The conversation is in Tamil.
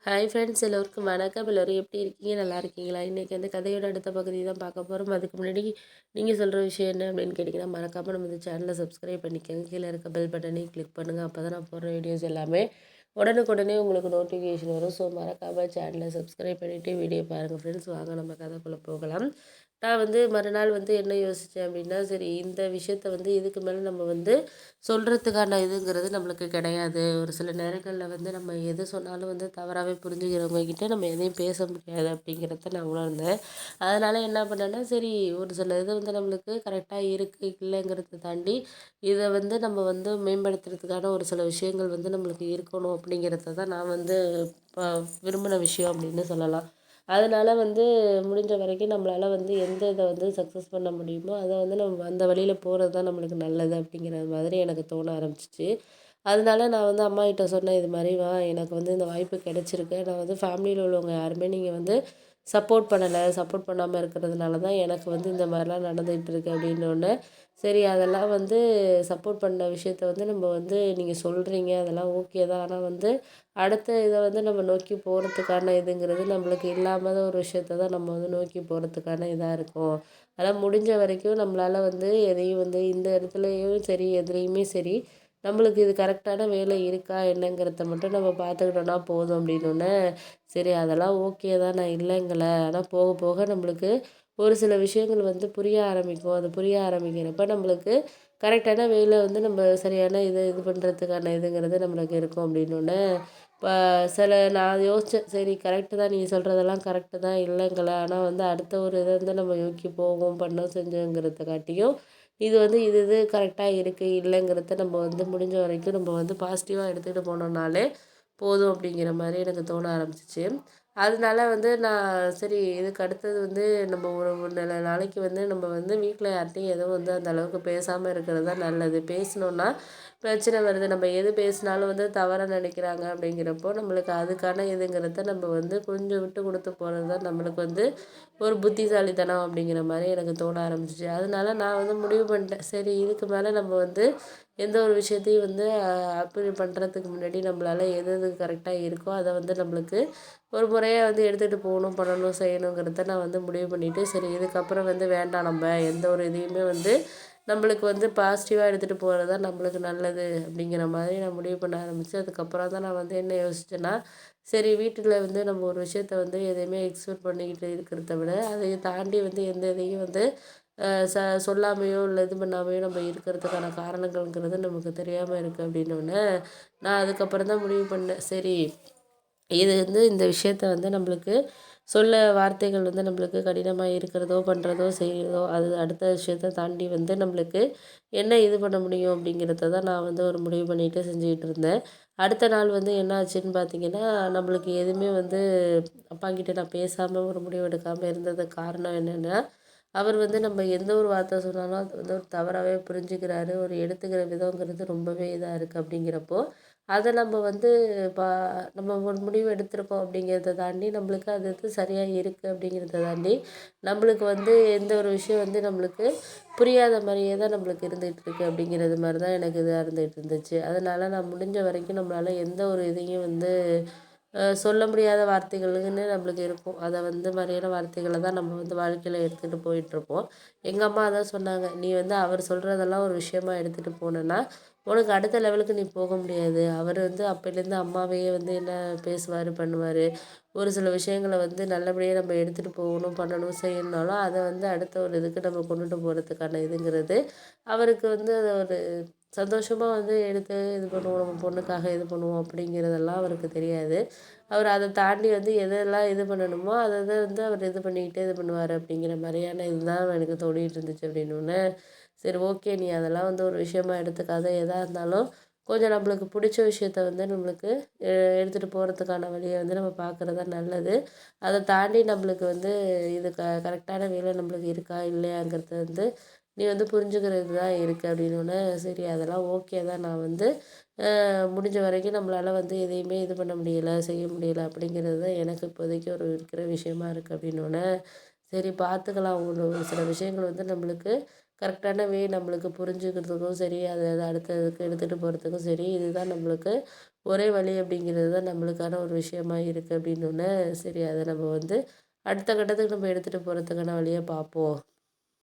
ஹாய் ஃப்ரெண்ட்ஸ், எல்லோருக்கும் வணக்கம். எல்லோரும் எப்படி இருக்கீங்க? நல்லா இருக்கீங்களா? இன்றைக்கி அந்த கதையோட அடுத்த பகுதி தான் பார்க்க போகிறோம். அதுக்கு முன்னாடி நீங்கள் சொல்கிற விஷயம் என்ன அப்படின்னு கேட்டிங்கன்னா, மறக்காமல் நம்ம இந்த சேனலை சப்ஸ்கிரைப் பண்ணிக்கோங்க. கீழே இருக்க பெல் பட்டனையும் கிளிக் பண்ணுங்கள். அப்போ தான் நான் போடுற வீடியோஸ் எல்லாமே உடனுக்குடனே உங்களுக்கு நோட்டிஃபிகேஷன் வரும். ஸோ மறக்காமல் சேனலை சப்ஸ்கிரைப் பண்ணிவிட்டு வீடியோ பாருங்கள் ஃப்ரெண்ட்ஸ். வாங்க நம்ம கதைக்குள்ளே போகலாம். நான் மறுநாள் என்ன யோசித்தேன் அப்படின்னா, சரி இந்த விஷயத்த இதுக்கு மேலே நம்ம சொல்கிறதுக்கான இதுங்கிறது நம்மளுக்கு கிடையாது. ஒரு சில நேரங்களில் நம்ம எது சொன்னாலும் தவறாகவே புரிஞ்சுக்கிறவங்க கிட்ட நம்ம எதையும் பேச முடியாது அப்படிங்கிறத நான் உணர்ந்தேன். அதனால் என்ன பண்ணேன்னா, சரி ஒரு சில இது நம்மளுக்கு கரெக்டாக இருக்குது இல்லைங்கிறத தாண்டி இதை நம்ம மேம்படுத்துறதுக்கான ஒரு சில விஷயங்கள் நம்மளுக்கு இருக்கணும் அப்படிங்கிறத தான் நான் ப விரும்பின விஷயம் அப்படின்னு சொல்லலாம். அதனால் முடிஞ்ச வரைக்கும் நம்மளால் எந்த இதை சக்ஸஸ் பண்ண முடியுமோ அதை நம்ம அந்த வழியில் போகிறது தான் நம்மளுக்கு நல்லது அப்படிங்கிற மாதிரி எனக்கு தோண ஆரம்பிச்சிச்சு. அதனால நான் அம்மாகிட்ட சொன்னேன், இது மாதிரி எனக்கு இந்த வாய்ப்பு கிடைச்சிருக்கு. நான் ஃபேமிலியில் உள்ளவங்க யாருமே நீங்கள் சப்போர்ட் பண்ணலை, சப்போர்ட் பண்ணாமல் இருக்கிறதுனால தான் எனக்கு இந்த மாதிரிலாம் நடந்துகிட்டு இருக்கு அப்படின்னோடனே, சரி அதெல்லாம் சப்போர்ட் பண்ண விஷயத்த நம்ம நீங்கள் சொல்கிறீங்க அதெல்லாம் ஓகே தான். ஆனால் அடுத்த இதை நம்ம நோக்கி போகிறதுக்கான இதுங்கிறது நம்மளுக்கு இல்லாமல் ஒரு விஷயத்த தான் நம்ம நோக்கி போகிறதுக்கான இதாக இருக்கும். அதனால் முடிஞ்ச வரைக்கும் நம்மளால் எதையும் இந்த இடத்துலையும் சரி எதுலேயுமே சரி நம்மளுக்கு இது கரெக்டான வேலை இருக்கா என்னங்கிறத மட்டும் நம்ம பார்த்துக்கிட்டோன்னா போதும் அப்படின்னோடனே, சரி அதெல்லாம் ஓகே தான், நான் இல்லைங்களே. ஆனால் போக போக நம்மளுக்கு ஒரு சில விஷயங்கள் புரிய ஆரம்பிக்கும். அது புரிய ஆரம்பிக்கிறப்ப நம்மளுக்கு கரெக்டான வேலை நம்ம சரியான இது பண்ணுறதுக்கான இதுங்கிறது நம்மளுக்கு இருக்கும் அப்படின்னோடனே, இப்போ சில நான் யோசித்தேன், சரி கரெக்டு தான் நீ சொல்கிறதெல்லாம் கரெக்டு தான் இல்லைங்களே. ஆனால் அடுத்த ஒரு இதை நம்ம நோக்கி போவோம் பண்ணோம் செஞ்சோங்கிறத காட்டியும் இது இது கரெக்டாக இருக்குது இல்லைங்கிறத நம்ம முடிஞ்ச வரைக்கும் நம்ம பாசிட்டிவாக எடுத்துகிட்டு போனோம்னாலே போதும் அப்படிங்கிற மாதிரி எனக்கு தோண ஆரம்பிச்சிச்சு. அதனால நான் சரி இதுக்கு அடுத்தது நம்ம ஒரு நல்ல நாளைக்கு நம்ம வீட்டில் யார்கிட்டையும் எதுவும் அந்த அளவுக்கு பேசாமல் இருக்கிறது தான் நல்லது. பேசினோன்னா பிரச்சனை வருது. நம்ம எது பேசினாலும் தவறாக நினைக்கிறாங்க அப்படிங்கிறப்போ நம்மளுக்கு அதுக்கான இதுங்கிறத நம்ம கொஞ்சம் விட்டு கொடுத்து போகிறது தான் நம்மளுக்கு ஒரு புத்திசாலித்தனம் அப்படிங்கிற மாதிரி எனக்கு தோண ஆரம்பிச்சிச்சு. அதனால நான் முடிவு பண்ணிட்டேன், சரி இதுக்கு மேலே நம்ம எந்த ஒரு விஷயத்தையும் அப்ளை பண்ணுறதுக்கு முன்னாடி நம்மளால் எது எது கரெக்டாக இருக்கோ அதை நம்மளுக்கு ஒரு முறையாக எடுத்துகிட்டு போகணும் பண்ணணும் செய்யணுங்கிறத நான் முடிவு பண்ணிவிட்டு, சரி இதுக்கப்புறம் வேண்டாம், நம்ம எந்த ஒரு இதையுமே நம்மளுக்கு பாசிட்டிவாக எடுத்துகிட்டு போகிறது தான் நம்மளுக்கு நல்லது அப்படிங்கிற மாதிரி நான் முடிவு பண்ண ஆரம்பித்தேன். அதுக்கப்புறம் தான் நான் என்ன யோசித்தேன்னா, சரி வீட்டில் நம்ம ஒரு விஷயத்த எதையுமே எக்ஸ்பெக்ட் பண்ணிக்கிட்டு இருக்கிறத விட அதை தாண்டி எந்த இதையும் ச சொல்லாமையோ இல்லை இது பண்ணாமையோ நம்ம இருக்கிறதுக்கான காரணங்கள்ங்கிறது நமக்கு தெரியாமல் இருக்குது அப்படின்னோடனே, நான் அதுக்கப்புறம் தான் முடிவு பண்ணேன், சரி இது இந்த விஷயத்த நம்மளுக்கு சொல்ல வார்த்தைகள் நம்மளுக்கு கடினமாக இருக்கிறதோ பண்ணுறதோ செய்கிறதோ அது அடுத்த விஷயத்த தாண்டி நம்மளுக்கு என்ன இது பண்ண முடியும் அப்படிங்கிறத தான் நான் ஒரு முடிவு பண்ணிட்டு செஞ்சுக்கிட்டு இருந்தேன். அடுத்த நாள் என்ன ஆச்சுன்னு பார்த்தீங்கன்னா, நம்மளுக்கு எதுவுமே அப்பாங்கிட்ட நான் பேசாமல் ஒரு முடிவு எடுக்காமல் இருந்ததுக்கு காரணம் என்னென்னா, அவர் நம்ம எந்த ஒரு வார்த்தை சொன்னாலும் அது ஒரு தவறாகவே புரிஞ்சுக்கிறாரு. ஒரு எடுத்துக்கிற விதங்கிறது ரொம்பவே இதாக இருக்குது அப்படிங்கிறப்போ, அதை நம்ம பா நம்ம ஒரு முடிவு எடுத்திருக்கோம் அப்படிங்கிறத தாண்டி நம்மளுக்கு அது சரியாக இருக்குது அப்படிங்கிறத தாண்டி நம்மளுக்கு எந்த ஒரு விஷயம் நம்மளுக்கு புரியாத மாதிரியே தான் நம்மளுக்கு இருந்துகிட்டு இருக்குது அப்படிங்கிறது மாதிரி தான் எனக்கு இதாக இருந்துகிட்டு இருந்துச்சு. அதனால் நான் முடிஞ்ச வரைக்கும் நம்மளால் எந்த ஒரு இதையும் சொல்ல முடியாத வார்த்தைகள்னு நம்மளுக்கு இருக்கும். அதை மாதிரியான வார்த்தைகளை தான் நம்ம வாழ்க்கையில் எடுத்துகிட்டு போயிட்டுருப்போம். எங்கள் அம்மா அதான் சொன்னாங்க, நீ அவர் சொல்கிறதெல்லாம் ஒரு விஷயமா எடுத்துகிட்டு போனேன்னா உனக்கு அடுத்த லெவலுக்கு நீ போக முடியாது. அவர் அப்போலேருந்து அம்மாவையே என்ன பேசுவார் பண்ணுவார். ஒரு சில விஷயங்கள நல்லபடியாக நம்ம எடுத்துகிட்டு போகணும் பண்ணணும் செய்யணுனாலும் அதை அடுத்த ஒரு இதுக்கு நம்ம கொண்டுட்டு போகிறதுக்கான இதுங்கிறது அவருக்கு அதை ஒரு சந்தோஷமாக எடுத்து இது பண்ணுவோம், நம்ம பொண்ணுக்காக இது பண்ணுவோம் அப்படிங்கிறதெல்லாம் அவருக்கு தெரியாது. அவர் அதை தாண்டி எதெல்லாம் இது பண்ணணுமோ அதை அவர் இது பண்ணிக்கிட்டே இது பண்ணுவார் அப்படிங்கிற மாதிரியான இதுதான் எனக்கு தோணிகிட்டு இருந்துச்சு அப்படின்னோடனே, சரி ஓகே நீ அதெல்லாம் ஒரு விஷயமா எடுத்துக்காத. எதாக இருந்தாலும் கொஞ்சம் நம்மளுக்கு பிடிச்ச விஷயத்த நம்மளுக்கு எடுத்துகிட்டு போகிறதுக்கான வழியை நம்ம பார்க்குறது தான் நல்லது. அதை தாண்டி நம்மளுக்கு இது கரெக்டான வேலை நம்மளுக்கு இருக்கா இல்லையாங்கிறது நீ புரிஞ்சுக்கிறது தான் இருக்குது அப்படின்னோடனே, சரி அதெல்லாம் ஓகே தான். நான் முடிஞ்ச வரைக்கும் நம்மளால் எதையுமே இது பண்ண முடியலை செய்ய முடியலை அப்படிங்கிறது தான் எனக்கு இப்போதைக்கு ஒரு இருக்கிற விஷயமா இருக்குது அப்படின்னோடனே, சரி பார்த்துக்கலாம். ஒரு சில விஷயங்கள் நம்மளுக்கு கரெக்டான நம்மளுக்கு புரிஞ்சுக்கிறதுக்கும் சரி, அதை அடுத்த இதுக்கு எடுத்துகிட்டு போகிறதுக்கும் சரி, இதுதான் நம்மளுக்கு ஒரே வழி அப்படிங்கிறது தான் நம்மளுக்கான ஒரு விஷயமா இருக்குது அப்படின்னோடனே, சரி அதை நம்ம வந்து அடுத்த கட்டத்துக்கு நம்ம எடுத்துகிட்டு போகிறதுக்கான வழிய பார்ப்போம்